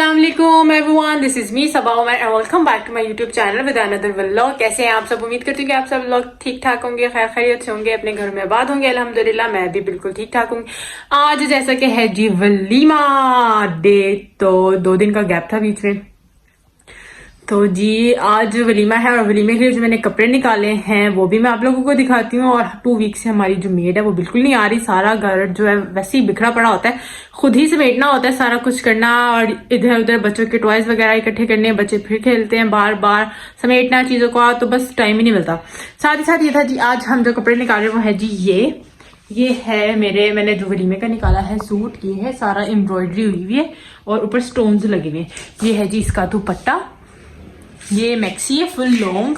अस्सलाम वालेकुम everyone, this is me Saba Umar and welcome back to my YouTube channel with another vlog. कैसे हैं आप सब? उम्मीद करती हूँ कि आप सब लोग ठीक ठाक होंगे, खैर खैरियत से होंगे, अपने घर में आबाद होंगे। अल्हम्दुलिल्लाह मैं भी बिल्कुल ठीक ठाक हूँ। आज जैसा कि है जी वलीमा डे, तो 2 दिन का गैप था बीच में, तो जी आज वलीमा है और वलीमे के लिए जो मैंने कपड़े निकाले हैं वो भी मैं आप लोगों को दिखाती हूँ। और 2 वीक से हमारी जो मेड है वो बिल्कुल नहीं आ रही। सारा घर जो है वैसे ही बिखरा पड़ा होता है, खुद ही समेटना होता है, सारा कुछ करना और इधर उधर बच्चों के टॉयज वगैरह इकट्ठे करने, बच्चे फिर खेलते हैं, बार बार समेटना चीजों को, तो बस टाइम ही नहीं मिलता। साथ ही साथ ये था जी आज हम जो कपड़े निकाले वो है जी ये है मैंने जो वलीमे का निकाला है सूट। ये है सारा एम्ब्रॉयडरी हुई हुई है और ऊपर स्टोन्स लगे हुए हैं। ये है जी इसका दुपट्टा, ये मैक्सी है फुल लॉन्ग।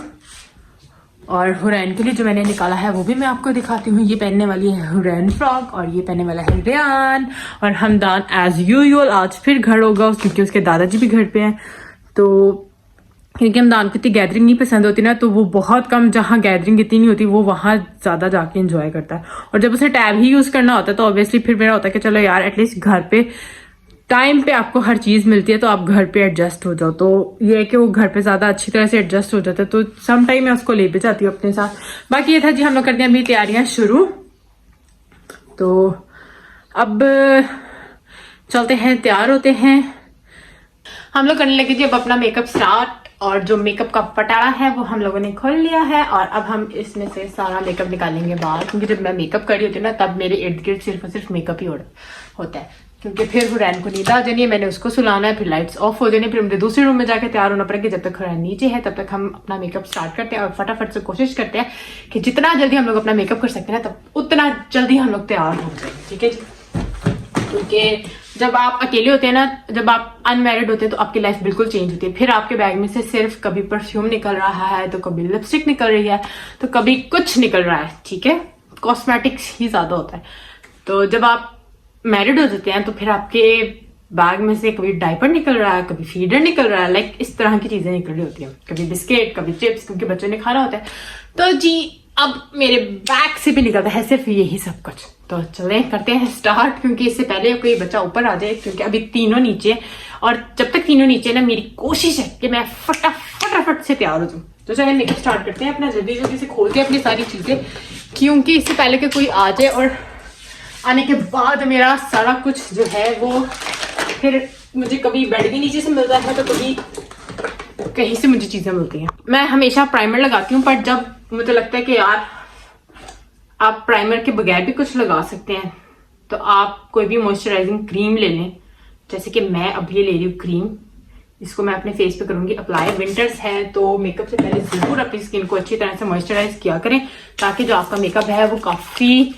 और हुरैन के लिए जो मैंने निकाला है वो भी मैं आपको दिखाती हूँ। ये पहनने वाली है हुरैन फ्रॉक और ये पहनने वाला है रेयान। और हमदान एज यूजुअल आज फिर घर होगा क्योंकि उसके दादाजी भी घर पे हैं। तो क्योंकि हमदान को इतनी गैदरिंग नहीं पसंद होती ना, तो वो बहुत कम, जहाँ गैदरिंग इतनी नहीं होती वो वहां ज्यादा जाके एंजॉय करता है। और जब उसे टैब ही यूज करना होता है तो ऑब्वियसली फिर मेरा होता है कि चलो यार एटलीस्ट घर पे टाइम पे आपको हर चीज मिलती है तो आप घर पे एडजस्ट हो जाओ। तो ये है कि वो घर पे ज्यादा अच्छी तरह से एडजस्ट हो जाता है, तो सम टाइम मैं उसको ले भी जाती हूँ अपने साथ। बाकी ये था जी हम लोग करते हैं अभी तैयारियां शुरू। तो अब चलते हैं, तैयार होते हैं। हम लोग करने लगे जी अब अपना मेकअप स्टार्ट। और जो मेकअप का पटारा है वो हम लोगों ने खोल लिया है और अब हम इसमें से सारा मेकअप निकालेंगे बाहर, क्योंकि जब मैं मेकअप कर रही होती हूँ ना तब मेरे इर्द गिर्द सिर्फ और सिर्फ मेकअप ही होता है, क्योंकि फिर हुरैन को नींद आ जानी है, मैंने उसको सुलाना है, फिर लाइट्स ऑफ हो जानी, फिर मुझे दूसरे रूम में जाकर तैयार होना पड़ेगा। जब तक हुरैन नीचे है तब तक हम अपना मेकअप स्टार्ट करते हैं और फटाफट से कोशिश करते हैं कि जितना जल्दी हम लोग अपना मेकअप कर सकते हैं तब उतना जल्दी हम लोग तैयार हो जाए, ठीक है जी। क्योंकि जब आप अकेले होते हैं ना, जब आप अनमैरिड होते हैं तो आपकी लाइफ बिल्कुल चेंज होती है। फिर आपके बैग में से सिर्फ कभी परफ्यूम निकल रहा है, तो कभी लिपस्टिक निकल रही है, तो कभी कुछ निकल रहा है, ठीक है, कॉस्मेटिक्स ही ज्यादा होता है। तो जब आप मैरिड हो जाते हैं तो फिर आपके बैग में से कभी डायपर निकल रहा है, कभी फीडर निकल रहा है, लाइक इस तरह की चीजें निकल रही होती है, कभी बिस्किट, कभी चिप्स, क्योंकि बच्चों ने खाना होता है। तो जी अब मेरे बैग से भी निकलता है सिर्फ यही सब कुछ। तो चलें करते हैं स्टार्ट, क्योंकि इससे पहले कोई बच्चा ऊपर आ जाए, क्योंकि अभी तीनों नीचे, और जब तक तीनों नीचे ना मेरी कोशिश है कि मैं फटाफट से तैयार हो जाऊं। तो चलें मेकअप स्टार्ट करते हैं अपना, जल्दी जल्दी से खोलते हैं अपनी सारी चीजें, क्योंकि इससे पहले कि कोई आ जाए और आने के बाद मेरा सारा कुछ जो है वो फिर मुझे कभी बेड के नीचे से मिलता है तो कभी कहीं से मुझे चीजें मिलती हैं। मैं हमेशा प्राइमर लगाती हूँ, पर जब मुझे लगता है कि यार आप प्राइमर के बगैर भी कुछ लगा सकते हैं तो आप कोई भी मॉइस्चराइजिंग क्रीम ले लें। जैसे कि मैं अब ये ले रही हूँ क्रीम, इसको मैं अपने फेस पे करूंगी अप्लाई। विंटर्स है तो मेकअप से पहले जरूर अपनी स्किन को अच्छी तरह से मॉइस्चराइज किया करें, ताकि जो आपका मेकअप है वो काफी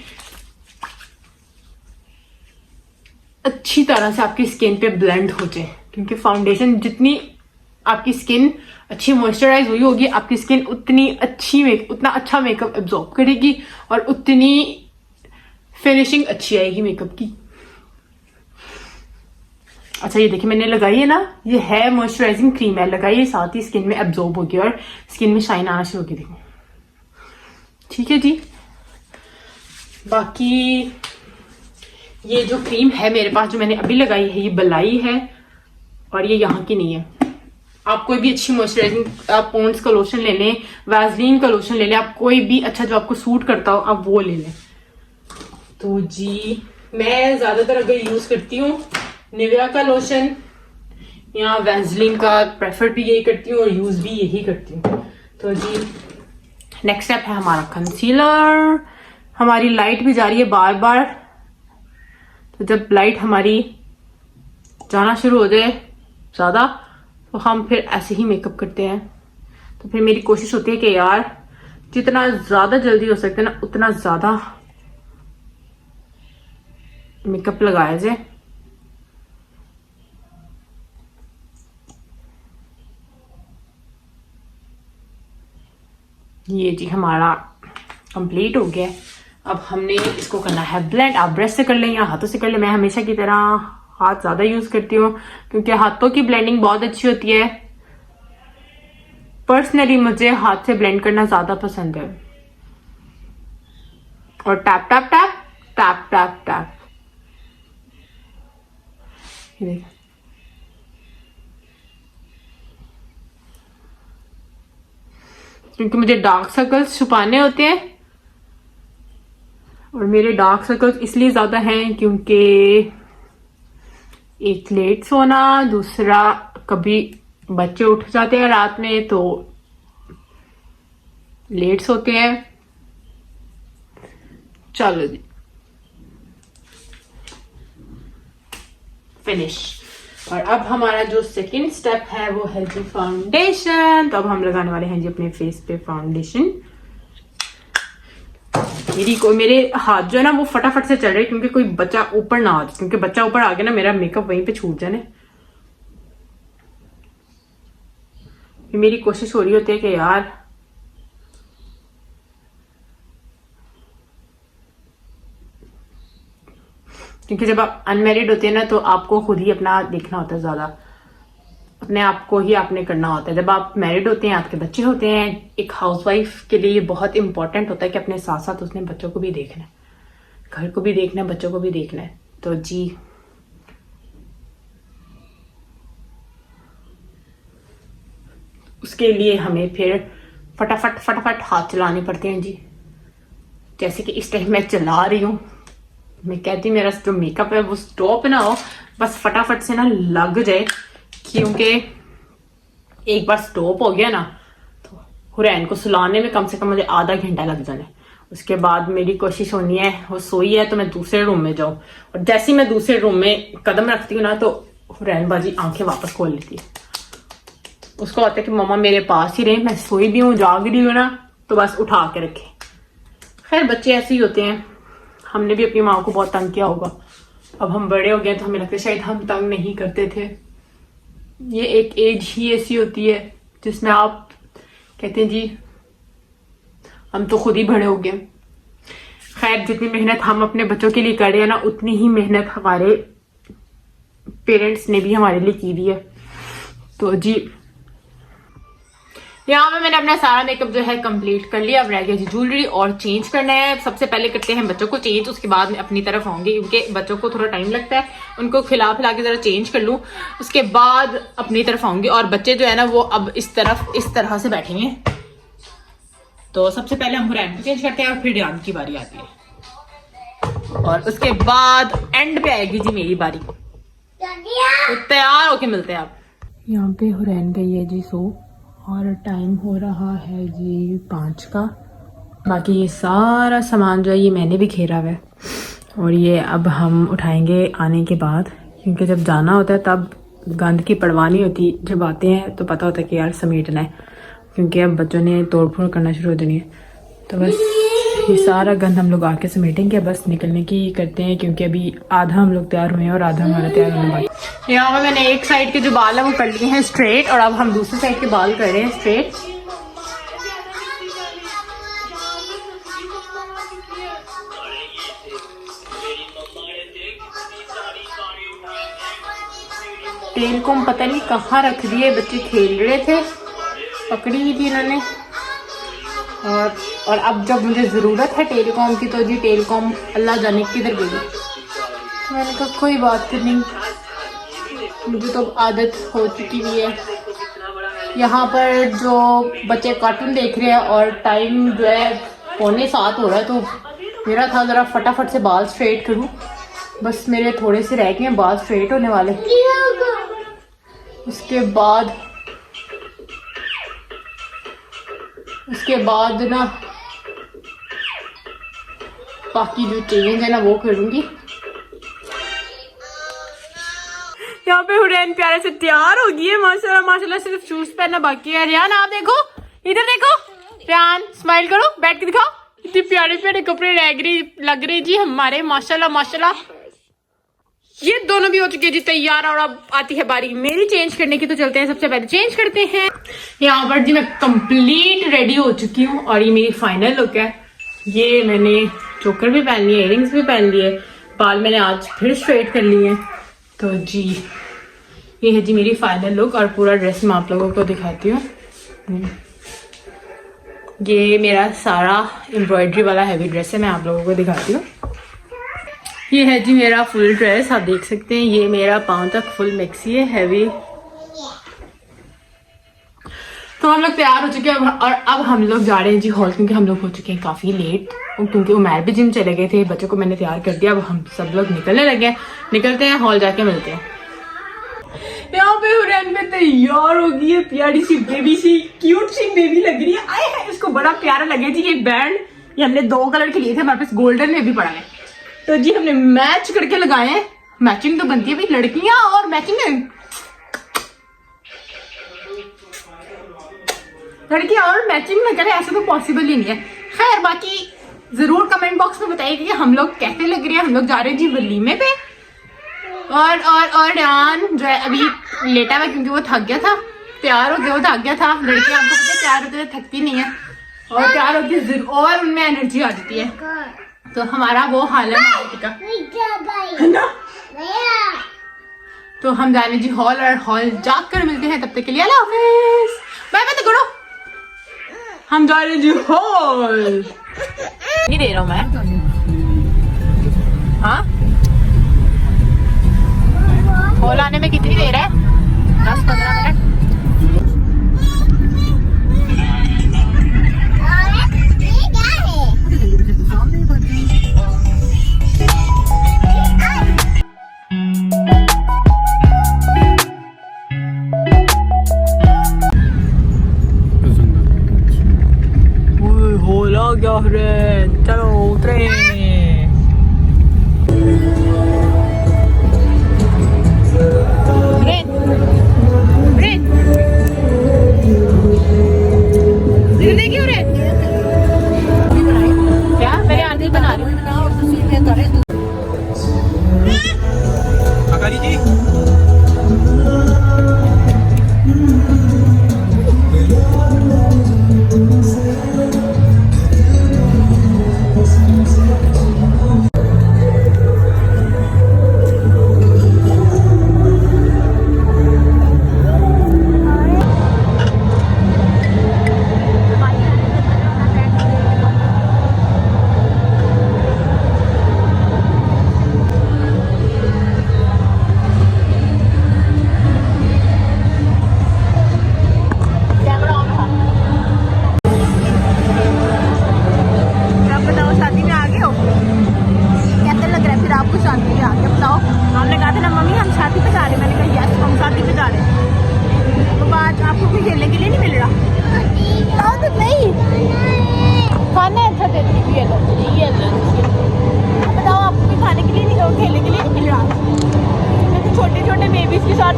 अच्छी तरह से आपकी स्किन पे ब्लेंड हो जाए। क्योंकि फाउंडेशन जितनी आपकी स्किन अच्छी मॉइस्चराइज हुई होगी, आपकी स्किन उतना अच्छा मेकअप एब्जॉर्ब करेगी और उतनी फिनिशिंग अच्छी आएगी मेकअप की। अच्छा ये देखिए मैंने लगाई है ना, ये है मॉइस्चराइजिंग क्रीम है, लगाइए, साथ ही स्किन में एब्जॉर्ब होगी और स्किन में शाइन आना शुरू होगी, देखो, ठीक है जी। बाकी ये जो क्रीम है मेरे पास जो मैंने अभी लगाई है ये बलाई है और ये यहाँ की नहीं है। आप कोई भी अच्छी मॉइस्चराइजिंग, आप पॉन्ड्स का लोशन ले लें, वैसलीन का लोशन ले लें, आप कोई भी अच्छा जो आपको सूट करता हो आप वो ले लें। तो जी मैं ज्यादातर अगर यूज करती हूँ निविया का लोशन या वैसलीन का, प्रेफर भी यही करती हूँ और यूज भी यही करती हूँ। तो जी नेक्स्ट स्टेप है हमारा कंसीलर। हमारी लाइट भी जा रही है बार बार, तो जब लाइट हमारी जाना शुरू हो जाए ज्यादा तो हम फिर ऐसे ही मेकअप करते हैं। तो फिर मेरी कोशिश होती है कि यार जितना ज्यादा जल्दी हो सकता है ना उतना ज्यादा मेकअप लगाया जाए। ये जी हमारा कंप्लीट हो गया। अब हमने इसको करना है ब्लेंड। आप ब्रश से कर लें या हाथों से कर लें, मैं हमेशा की तरह हाथ ज्यादा यूज करती हूँ क्योंकि हाथों की ब्लेंडिंग बहुत अच्छी होती है। पर्सनली मुझे हाथ से ब्लेंड करना ज्यादा पसंद है। और tap tap tap tap tap tap, क्योंकि मुझे डार्क सर्कल्स छुपाने होते हैं। और मेरे डार्क सर्कल्स इसलिए ज्यादा हैं क्योंकि एक लेट सोना, दूसरा कभी बच्चे उठ जाते हैं रात में तो लेट सोते हैं। चलो जी, फिनिश। और अब हमारा जो सेकंड स्टेप है वो है जी फाउंडेशन। तो अब हम लगाने वाले हैं जी अपने फेस पे फाउंडेशन। मेरे हाथ जो है ना वो फटाफट से चल रहे क्योंकि कोई बच्चा ऊपर ना आ जाए, क्योंकि बच्चा ऊपर आ गया ना मेरा मेकअप वहीं पे छूट जाने। मेरी कोशिश हो रही होती है कि यार क्योंकि जब आप अनमैरिड होते हैं ना तो आपको खुद ही अपना देखना होता है, ज्यादा अपने आप को ही आपने करना होता है। जब आप मैरिड होते हैं, आपके बच्चे होते हैं, एक हाउसवाइफ के लिए ये बहुत इंपॉर्टेंट होता है कि अपने साथ साथ उसने बच्चों को भी देखना है, घर को भी देखना है, बच्चों को भी देखना है। तो जी उसके लिए हमें फिर फटाफट फटाफट हाथ चलाने पड़ते हैं जी। जैसे कि इस टाइम मैं चला रही हूँ, मैं कहती मेरा जो मेकअप है वो स्टॉप ना हो, बस फटाफट से ना लग जाए, क्योंकि एक बार स्टॉप हो गया ना तो हुरैन को सुलाने में कम से कम मुझे आधा घंटा लग जाना है। उसके बाद मेरी कोशिश होनी है वो सोई है तो मैं दूसरे रूम में जाऊं, और जैसे ही मैं दूसरे रूम में कदम रखती हूँ ना तो हुरैन बाजी आंखें वापस खोल लेती है। उसको होता है कि मम्मा मेरे पास ही रहे, मैं सोई भी हूँ, जाग रही हूँ ना तो बस उठा के रखे। खैर बच्चे ऐसे ही होते हैं, हमने भी अपनी माँ को बहुत तंग किया होगा। अब हम बड़े हो गए तो हमें लगता है शायद हम तंग नहीं करते थे। ये एक एज ही ऐसी होती है जिसमें आप कहते हैं जी हम तो खुद ही बड़े हो गए। खैर जितनी मेहनत हम अपने बच्चों के लिए कर रहे हैं ना उतनी ही मेहनत हमारे पेरेंट्स ने भी हमारे लिए की दी है। तो जी यहाँ पे मैंने अपना सारा मेकअप जो है कंप्लीट कर लिया। अब रह गया जी ज्वेलरी और चेंज करना है। सबसे पहले करते हैं बच्चों को चेंज, उसके बाद मैं अपनी तरफ आऊंगी क्योंकि बच्चों को थोड़ा टाइम लगता है, उनको खिला पिला के जरा चेंज कर लूं, उसके बाद अपनी तरफ आऊंगी। और बच्चे जो है ना वो अब इस तरह से बैठेंगे। तो सबसे पहले हम हुरैन को चेंज करते हैं और फिर डियान की बारी आती है, और उसके बाद एंड पे आएगी जी मेरी बारी। तो तैयार होके मिलते हैं आप। यहाँ पे हुरैन गई है जी सो, और टाइम हो रहा है जी 5 का। बाकी ये सारा सामान जो है ये मैंने भी घेरा हुआ है, और ये अब हम उठाएंगे आने के बाद, क्योंकि जब जाना होता है तब गंद की परवाह नहीं होती, जब आते हैं तो पता होता है कि यार समेटना है, क्योंकि अब बच्चों ने तोड़ फोड़ करना शुरू हो देनी है। तो बस ये सारा गंद हम लोग आके समेटेंगे, बस निकलने की करते हैं, क्योंकि अभी आधा हम लोग तैयार हुए हैं और आधा हमारा तैयार होने बाकी। यहाँ पे मैंने एक साइड के जो बाल है वो कर लिए हैं स्ट्रेट, और अब हम दूसरी साइड के बाल कर रहे हैं स्ट्रेट। टेल को हम पता नहीं कहाँ रख दिए, बच्चे खेल रहे थे, पकड़ी हुई थी इन्होंने। और अब जब मुझे ज़रूरत है टेलीकॉम की तो जी टेलीकॉम अल्लाह जाने किधर गई। तो मैंने कहा कोई बात नहीं, मुझे तो आदत हो चुकी हुई है। यहाँ पर जो बच्चे कार्टून देख रहे हैं और टाइम जो है 6:45 हो रहा है, तो मेरा था ज़रा फटाफट से बाल स्ट्रेट करूँ। बस मेरे थोड़े से रह गए हैं बाल स्ट्रेट होने वाले। उसके बाद ना बाकी जो चेंज है ना वो करूंगी। यहाँ पे हुरैन प्यारे से तैयार हो गई है माशाल्लाह माशाल्लाह, सिर्फ शूज पहनना बाकी है। रियान आप देखो, इधर देखो, रियान स्माइल करो, बैठ के दिखाओ, इतने प्यारे प्यारे कपड़े लग रहे जी हमारे माशाल्लाह माशाल्लाह। ये दोनों भी हो चुके हैं जी तैयार, और अब आती है बारी मेरी चेंज करने की। तो चलते हैं, सबसे पहले चेंज करते हैं। यहाँ पर जी मैं कंप्लीट रेडी हो चुकी हूँ, और ये मेरी फाइनल लुक है। ये मैंने चोकर भी पहन लिए, इयरिंग्स भी पहन लिए, बाल मैंने आज फिर स्ट्रेट कर लिए। तो जी ये है जी मेरी फाइनल लुक, और पूरा ड्रेस मैं आप लोगों को दिखाती हूँ। ये मेरा सारा एम्ब्रॉयडरी वाला हैवी ड्रेस है, मैं आप लोगों को दिखाती हूँ। ये है जी मेरा फुल ड्रेस, आप देख सकते हैं। ये मेरा पाँव तक फुल मैक्सी है हैवी। तो हम लोग तैयार हो चुके हैं और अब हम लोग जा रहे हैं जी हॉल, क्योंकि हम लोग हो चुके हैं काफी लेट, क्योंकि उमर भी जिम चले गए थे, बच्चों को मैंने तैयार कर दिया। अब हम सब लोग निकलने लगे हैं, निकलते हैं हॉल जाके मिलते हैं। यहाँ पे हुरैन पे तैयार हो गई है, प्यारी सी बेबी सी क्यूट सी बेबी लग रही है। आए है, इसको बड़ा प्यारा लगे जी ये बैंड। ये हमने 2 कलर के लिए थे, हमारे पास गोल्डन में भी पड़ा है, तो जी हमने मैच करके लगाए हैं। मैचिंग तो बनती है भाई, लड़कियां और मैचिंग, लड़कियां और मैचिंग ना करें ऐसा तो पॉसिबल ही नहीं है। खैर बाकी जरूर कमेंट बॉक्स में बताइए कि हम लोग कैसे लग रहे हैं। हम लोग जा रहे हैं जी वलीमे पे, और यान जो है अभी लेटा हुआ क्योंकि वो थक गया था, तैयार होके वो थक गया था। लड़कियां आपको पता है तैयार होते हुए थकती नहीं है, और तैयार होके और उनमें एनर्जी आ जाती है। तो हमारा वो हाल है ना। तो हम जाने जी हॉल, और हॉल जाकर मिलते हैं। तब तक के लिए अल्लाह हाफिज, बाय बाय। तो करो, हम जा रहे हैं जी हॉल। नहीं दे रहा हूँ मैं, हाँ। हॉल आने में कितनी देर है? 10-15 मिनट। चलो उतरे। क्या मेरे आदमी बना रही हूँ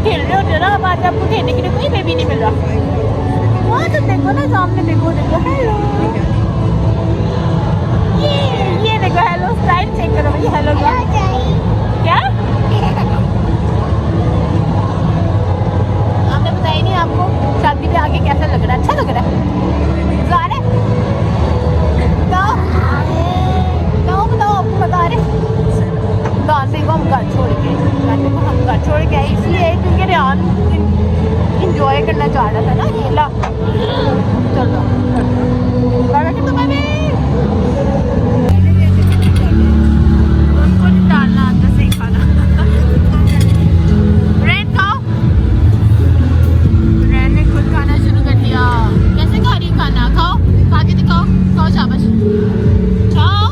खेल रहे होते ना, अब आज आपको खेलने के लिए कोई बेबी नहीं मिल रहा। वहाँ तो देखो ना, सामने देखो, देखो हेलो, ये देखो हेलो, स्टाइल चेक करो भाई, हेलो क्या आपने बताया नहीं आपको शादी पे आके कैसा लग रहा है? अच्छा लग रहा है? बताओ आपको बता रहे गाने को हम घर छोड़ के, गाने को हम घर छोड़ के आए इसलिए क्योंकि रेहान इंजॉय करना चाह रहा था ना। खेला चलो तो उनको डालना आता सही खाना। रेन खाओ, रेन ने खुद खाना शुरू कर दिया। कैसे खा रही है खाना? खाओ, खा के दिखाओ, खाओ, शाबाश, खाओ।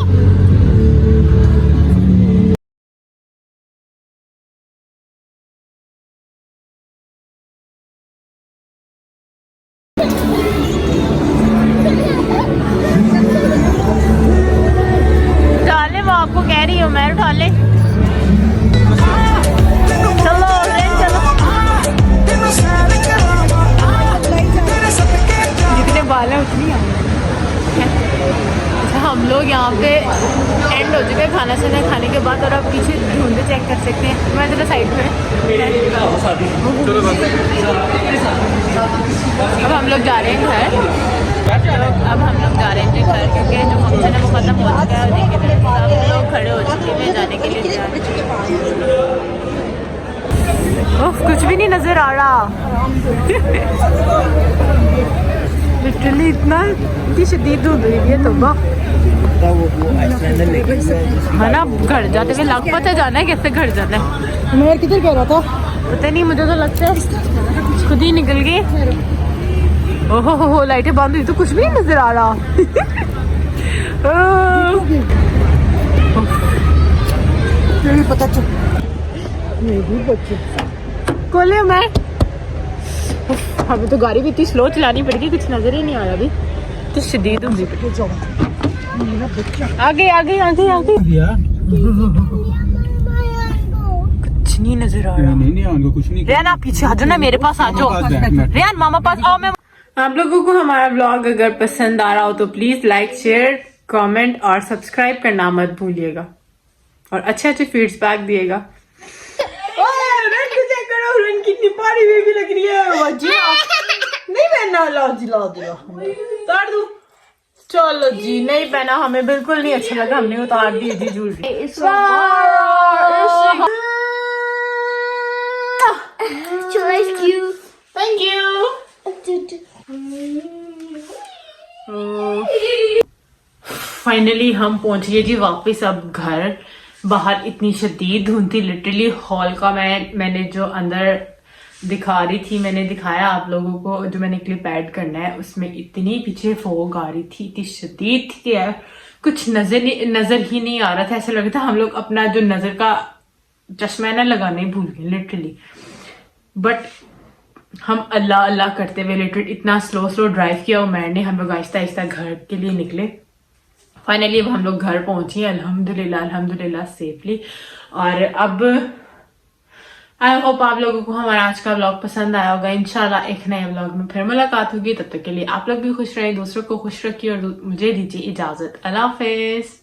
आपको कह रही हूँ मैं, उठा ले। चलो चलो, जितने बाल हैं उतनी हम लोग यहाँ पे एंड हो चुके हैं खाना शाना खाने के बाद, और अब पीछे ढूंढे चेक कर सकते हैं। मैं जरा साइड में, अब हम लोग जा रहे हैं घर। अब हम लोग जा रहे हैं घर, क्योंकि जो फंक्शन है वो खत्म हो चुका है, और देखिए सब लोग खड़े हो चुके हैं जाने के लिए। ओह, कुछ भी नहीं नजर आ रहा। लिटरली इतनी शदीद धूप हुई है। तो है ना, घर जाते हुए लग पता जाना है कैसे घर जाना है। मैं किधर कह रहा था पता नहीं, मुझे तो लगता है खुद ही निकल गए। ओहो लाइटें बंद हुई तो कुछ भी नहीं नजर आ रहा। पता चल नहीं बच्चे खोले मैं। हमें तो गाड़ी भी इतनी स्लो चलानी पड़ेगी, कुछ नजर ही नहीं आ रहा अभी तो शदीद होगी। आगे आगे आगे आगे कुछ नहीं नजर आ रहा। नहीं कुछ नहीं। रेहान आप पीछे आ जाओ ना, मेरे पास आ जाओ। रेहान मामा पास आओ। मैं आप लोगों को हमारा व्लॉग अगर पसंद आ रहा हो तो प्लीज लाइक शेयर कमेंट और सब्सक्राइब करना मत भूलिएगा और अच्छे अच्छे फीडबैक दिएगा। कितनी प्यारी बेबी लग रही है। नहीं पहना, लाओ जी लाओ जी उतार दो। चलो जी नहीं पहना, हमें बिल्कुल नहीं अच्छा लगा, हमने उतार दी जी ज्वेलरी। Thank you. फाइनली हम पहुंच गए जी वापस अब घर। बाहर इतनी शदीद धुंध थी, लिटरली हॉल का मैंने जो अंदर दिखा रही थी, मैंने दिखाया आप लोगों को, जो मैंने क्लिप ऐड करना है उसमें इतनी पीछे फोग आ रही थी, इतनी शदीद थी कि यार कुछ नजर ही नहीं आ रहा था। ऐसा लग रहा था हम लोग अपना जो नजर का चश्मा है ना लगाने ही भूल गए लिटरली। बट हम अल्लाह अल्लाह करते हुए लिटरली इतना स्लो ड्राइव किया और मैंने, हम लोग आहिस्ता आहिस्ता घर के लिए निकले। फाइनली अब हम लोग घर पहुंचे अल्हम्दुलिल्लाह सेफली। और अब आई होप आप लोगों को हमारा आज का व्लॉग पसंद आया होगा। इंशाल्लाह एक नए व्लॉग में फिर मुलाकात होगी, तब तक के लिए आप लोग भी खुश रहें, दूसरों को खुश रखिए और मुझे दीजिए इजाजत। अल्लाह हाफिज।